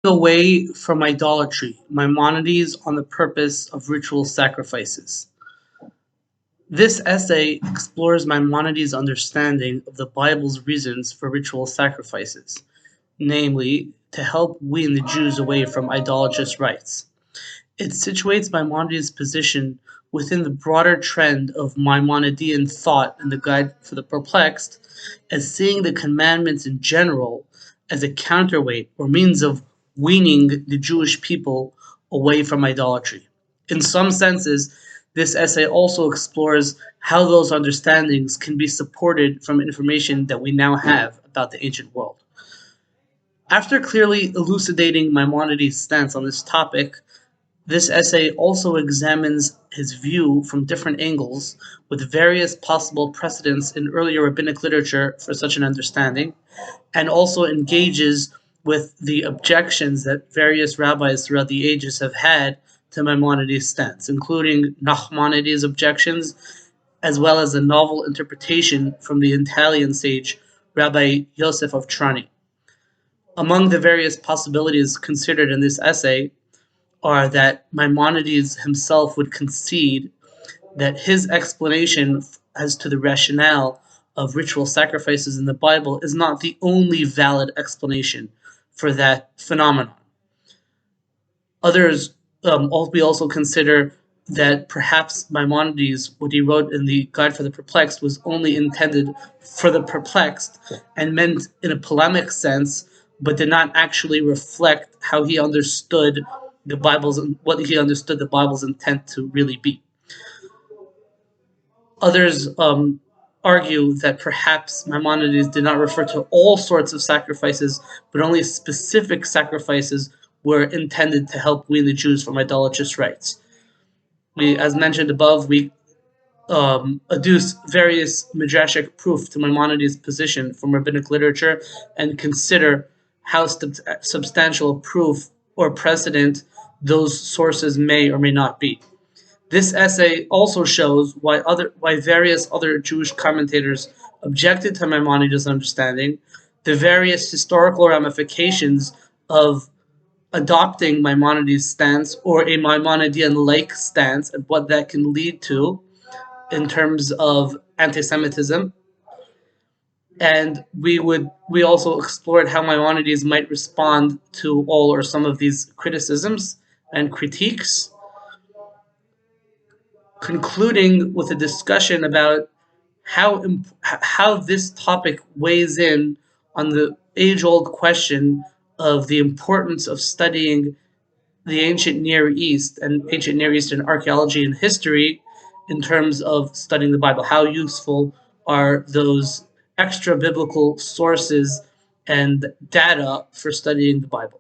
Away from Idolatry, Maimonides on the Purpose of Ritual Sacrifices. This essay explores Maimonides' understanding of the Bible's reasons for ritual sacrifices, namely, to help wean the Jews away from idolatrous rites. It situates Maimonides' position within the broader trend of Maimonidean thought in the Guide for the Perplexed, as seeing the commandments in general as a counterweight or means of weaning the Jewish people away from idolatry. In some senses, this essay also explores how those understandings can be supported from information that we now have about the ancient world. After clearly elucidating Maimonides' stance on this topic, this essay also examines his view from different angles, with various possible precedents in earlier rabbinic literature for such an understanding, and also engages with the objections that various rabbis throughout the ages have had to Maimonides' stance, including Nachmanides' objections, as well as a novel interpretation from the Italian sage Rabbi Yosef of Trani. Among the various possibilities considered in this essay are that Maimonides himself would concede that his explanation as to the rationale of ritual sacrifices in the Bible is not the only valid explanation for that phenomenon. We also consider that perhaps Maimonides, what he wrote in the Guide for the Perplexed, was only intended for the perplexed and meant in a polemic sense, but did not actually reflect how he understood what he understood the Bible's intent to really be. Others argue that perhaps Maimonides did not refer to all sorts of sacrifices, but only specific sacrifices were intended to help wean the Jews from idolatrous rites. As mentioned above, we adduce various midrashic proof to Maimonides' position from rabbinic literature and consider how substantial proof or precedent those sources may or may not be. This essay also shows why various other Jewish commentators objected to Maimonides' understanding, the various historical ramifications of adopting Maimonides' stance or a Maimonidean-like stance, and what that can lead to in terms of anti-Semitism. And we also explored how Maimonides might respond to all or some of these criticisms and critiques, concluding with a discussion about how this topic weighs in on the age-old question of the importance of studying the ancient Near East and ancient Near Eastern archaeology and history in terms of studying the Bible. How useful are those extra biblical sources and data for studying the Bible?